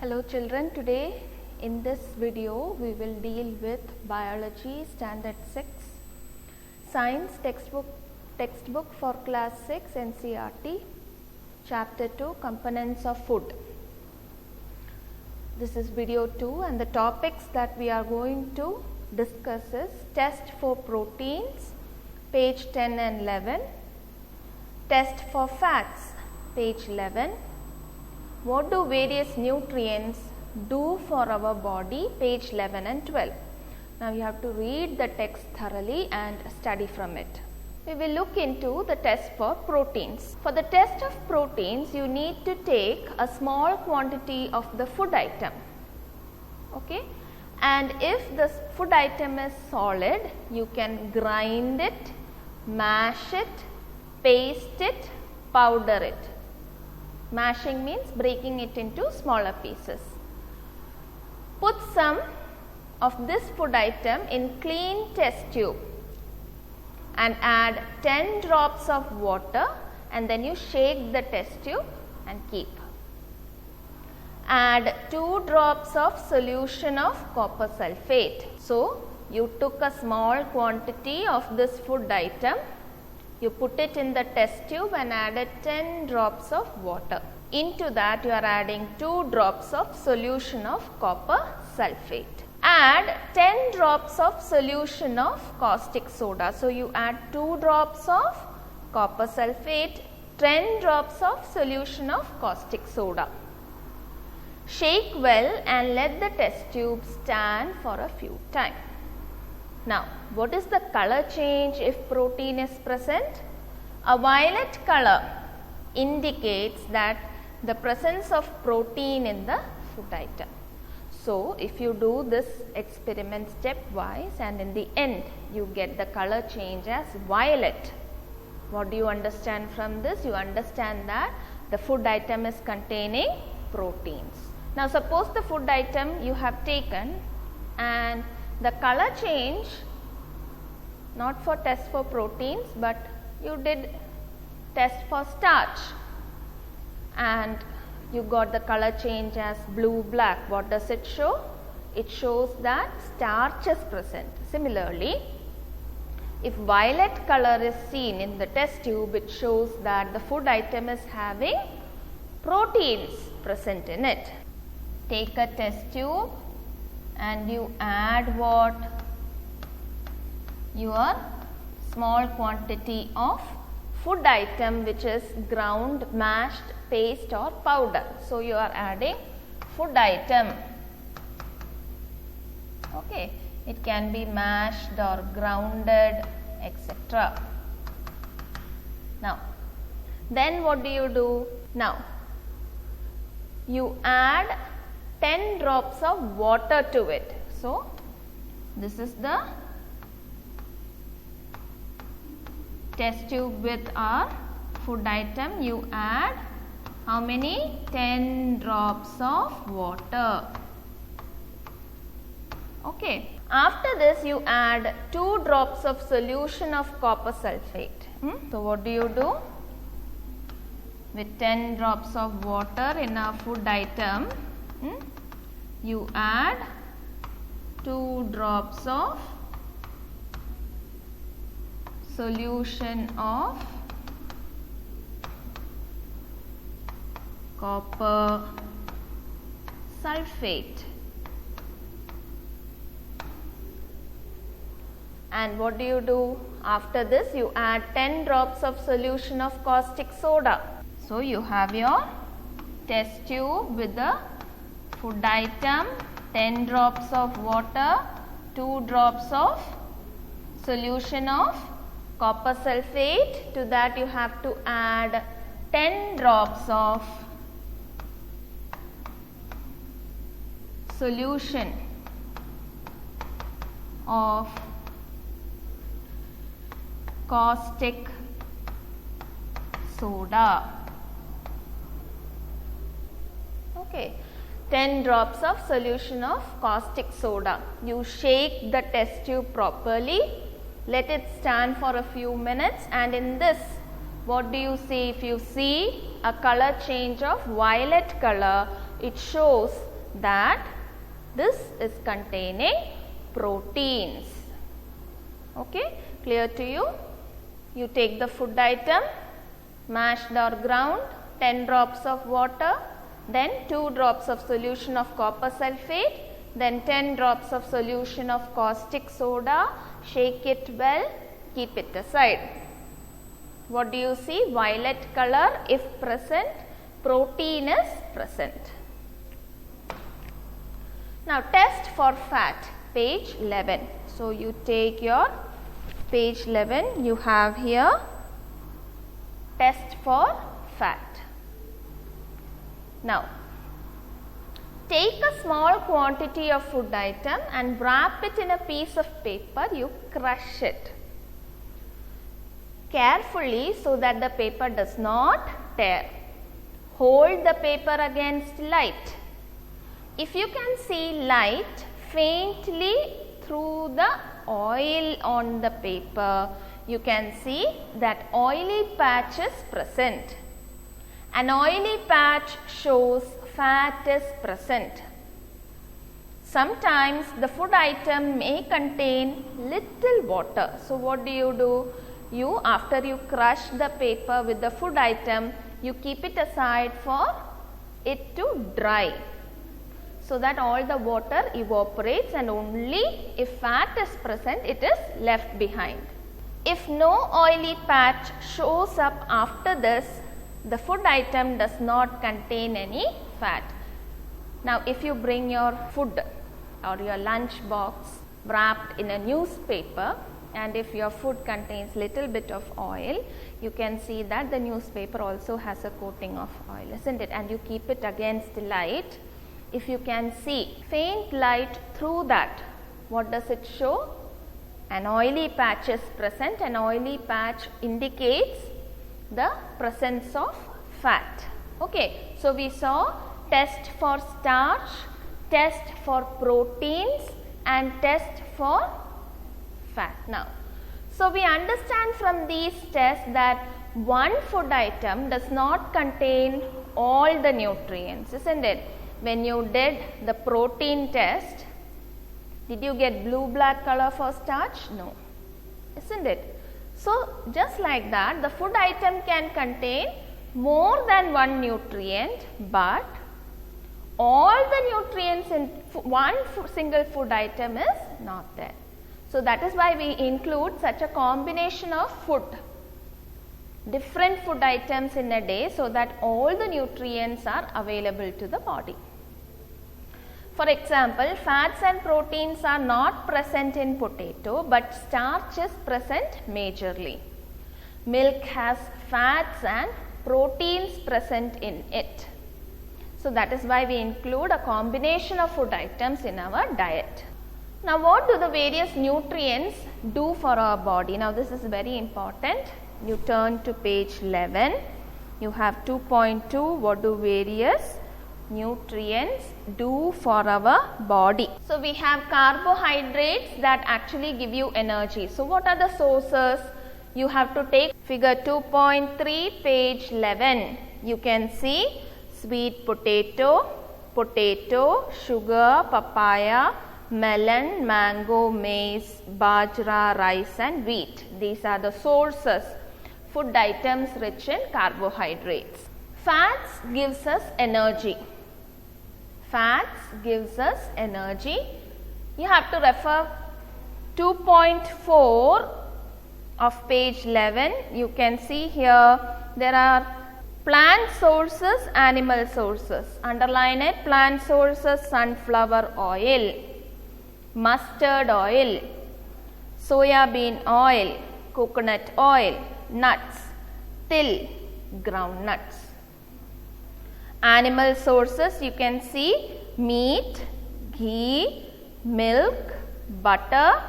Hello children, today in this video we will deal with Biology Standard 6, Science textbook for class 6 NCERT, Chapter 2 Components of Food. This is video 2 and the topics that we are going to discuss is Test for Proteins, page 10 and 11, Test for Fats, page 11, what do various nutrients do for our body, page 11 and 12. Now you have to read the text thoroughly and study from it. We will look into the test for proteins. For the test of proteins, you need to take a small quantity of the food item. Okay? And if the food item is solid, you can grind it, mash it, paste it, powder it. Mashing means breaking it into smaller pieces. Put some of this food item in clean test tube and add 10 drops of water and then you shake the test tube and keep. Add 2 drops of solution of copper sulfate. So, you took a small quantity of this food item. You put it in the test tube and added 10 drops of water. Into that you are adding 2 drops of solution of copper sulfate. Add 10 drops of solution of caustic soda. So, you add 2 drops of copper sulfate, 10 drops of solution of caustic soda. Shake well and let the test tube stand for a few times. Now, what is the color change if protein is present? A violet color indicates that the presence of protein in the food item. So, if you do this experiment stepwise and in the end you get the color change as violet. What do you understand from this? You understand that the food item is containing proteins. Now, suppose the food item you have taken and the color change, not for test for proteins, but you did test for starch and you got the color change as blue black. What does it show? It shows that starch is present. Similarly, if violet color is seen in the test tube, it shows that the food item is having proteins present in it. Take a test tube and you add what? Your small quantity of food item which is ground, mashed, paste or powder. So, you are adding food item. Okay. It can be mashed or grounded, etc. Now, then what do you do? Now, you add 10 drops of water to it. So, this is the test tube with our food item. You add how many? 10 drops of water. Okay. After this, you add 2 drops of solution of copper sulfate. So, what do you do? With 10 drops of water in a food item, you add 2 drops of solution of copper sulfate. And what do you do? After this, you add 10 drops of solution of caustic soda. So, you have your test tube with the food item, 10 drops of water, 2 drops of solution of copper sulfate. To that you have to add 10 drops of solution of caustic soda. Okay. 10 drops of solution of caustic soda. You shake the test tube properly, let it stand for a few minutes, and in this, what do you see? If you see a color change of violet color, it shows that this is containing proteins. Okay, clear to you? You take the food item, mashed or ground, 10 drops of water, then 2 drops of solution of copper sulphate, then 10 drops of solution of caustic soda, shake it well, keep it aside. What do you see? Violet color, if present, protein is present. Now test for fat, page 11. So you take your page 11, you have here test for fat. Now take a small quantity of food item and wrap it in a piece of paper, you crush it carefully so that the paper does not tear. Hold the paper against light. If you can see light faintly through the oil on the paper, you can see that oily patch is present. An oily patch shows fat is present. Sometimes the food item may contain little water. So what do? You, after you crush the paper with the food item, you keep it aside for it to dry, so that all the water evaporates and only if fat is present, it is left behind. If no oily patch shows up after this, the food item does not contain any fat. Now if you bring your food or your lunch box wrapped in a newspaper, and if your food contains little bit of oil, you can see that the newspaper also has a coating of oil, isn't it? And you keep it against light. If you can see faint light through that, what does it show? An oily patch is present. An oily patch indicates the presence of fat. Okay, so we saw test for starch, test for proteins and test for fat. Now, so we understand from these tests that one food item does not contain all the nutrients, isn't it? When you did the protein test, did you get blue-black color for starch? No, isn't it? So just like that, the food item can contain more than one nutrient, but all the nutrients in one single food item is not there. So that is why we include such a combination of food, different food items in a day, so that all the nutrients are available to the body. For example, fats and proteins are not present in potato, but starch is present majorly. Milk has fats and proteins present in it. So that is why we include a combination of food items in our diet. Now what do the various nutrients do for our body? Now this is very important. You turn to page 11. You have 2.2. What do various nutrients do for our body? So we have carbohydrates that actually give you energy. So what are the sources? You have to take figure 2.3, page 11. You can see sweet potato, sugar, papaya, melon, mango, maize, bajra, rice and wheat. These are the sources, food items rich in carbohydrates. Fats gives us energy. Fats gives us energy. You have to refer 2.4 of page 11. You can see here there are plant sources, animal sources. Underline it. Plant sources: sunflower oil, mustard oil, soya bean oil, coconut oil, nuts, till, groundnuts. Animal sources, you can see meat, ghee, milk, butter,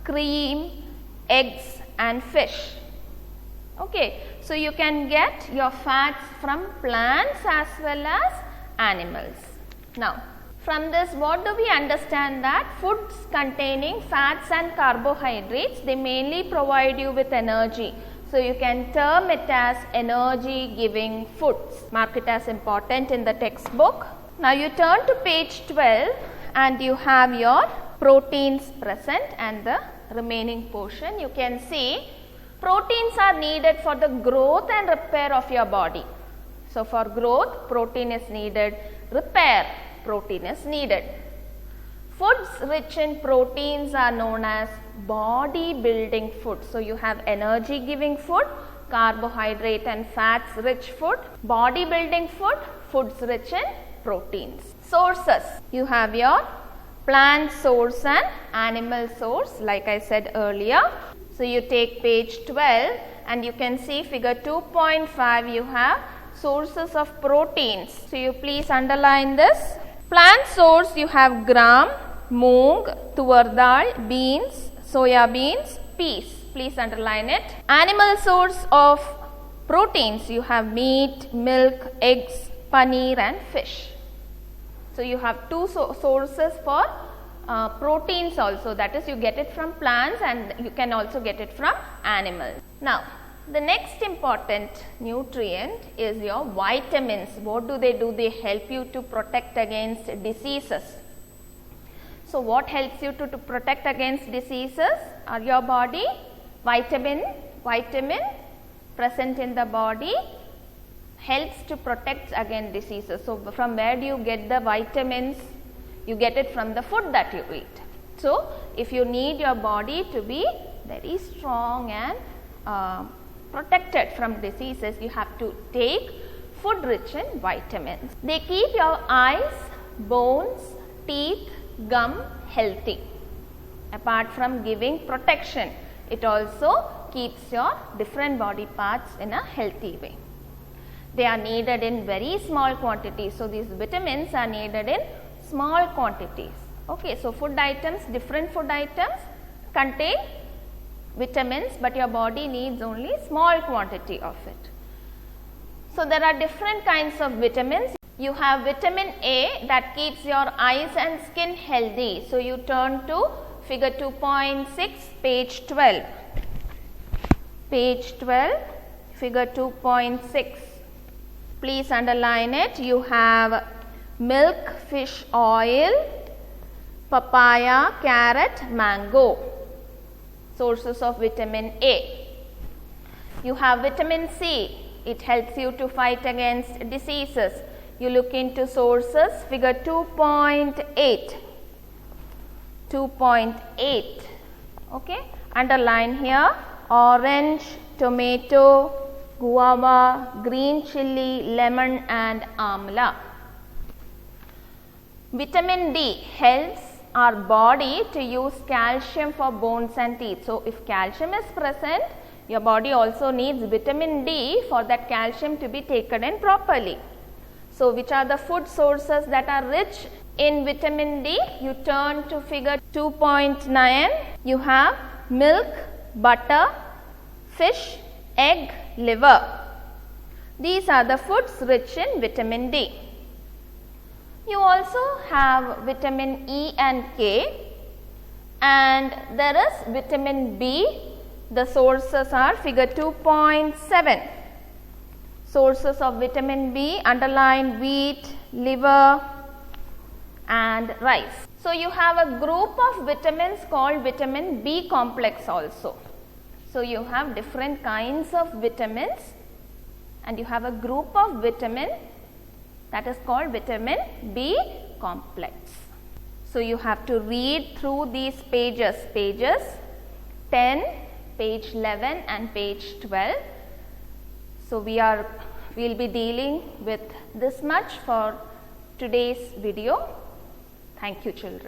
cream, eggs and fish. Okay, so you can get your fats from plants as well as animals. Now, from this, what do we understand? That foods containing fats and carbohydrates, they mainly provide you with energy. So you can term it as energy giving foods. Mark it as important in the textbook. Now you turn to page 12 and you have your proteins present and the remaining portion. You can see proteins are needed for the growth and repair of your body. So for growth, protein is needed, repair, protein is needed. Foods rich in proteins are known as body building food. So you have energy giving food, carbohydrate and fats rich food, body building food, foods rich in proteins. Sources, you have your plant source and animal source like I said earlier. So you take page 12 and you can see figure 2.5, you have sources of proteins. So you please underline this. Plant source, you have gram, moong, tur dal, beans, soya beans, peas. Please underline it. Animal source of proteins, you have meat, milk, eggs, paneer and fish. So you have two sources for proteins also, that is you get it from plants and you can also get it from animals. Now the next important nutrient is your vitamins. What do? They help you to protect against diseases. So what helps you to protect against diseases are your body? Vitamin present in the body helps to protect against diseases. So from where do you get the vitamins? You get it from the food that you eat. So if you need your body to be very strong and protected from diseases, you have to take food rich in vitamins. They keep your eyes, bones, teeth, gum healthy. Apart from giving protection, it also keeps your different body parts in a healthy way. They are needed in very small quantities. So these vitamins are needed in small quantities. Okay, so food items, different food items contain vitamins, but your body needs only small quantity of it. So there are different kinds of vitamins. You have vitamin A that keeps your eyes and skin healthy. So you turn to figure 2.6, page 12. Page 12, figure 2.6. Please underline it. You have milk, fish oil, papaya, carrot, mango. Sources of vitamin A. You have vitamin C. It helps you to fight against diseases. You look into sources, figure 2.8. 2.8. Okay. Underline here orange, tomato, guava, green chilli, lemon and amla. Vitamin D helps our body to use calcium for bones and teeth. So if calcium is present, your body also needs vitamin D for that calcium to be taken in properly. So which are the food sources that are rich in vitamin D? You turn to figure 2.9. You have milk, butter, fish, egg, liver. These are the foods rich in vitamin D. You also have vitamin E and K, and there is vitamin B. The sources are figure 2.7. Sources of vitamin B, underline wheat, liver and rice. So you have a group of vitamins called vitamin B complex also. So you have different kinds of vitamins and you have a group of vitamin that is called vitamin B complex. So you have to read through these pages, pages 10, page 11 and page 12. So we will be dealing with this much for today's video. Thank you, children.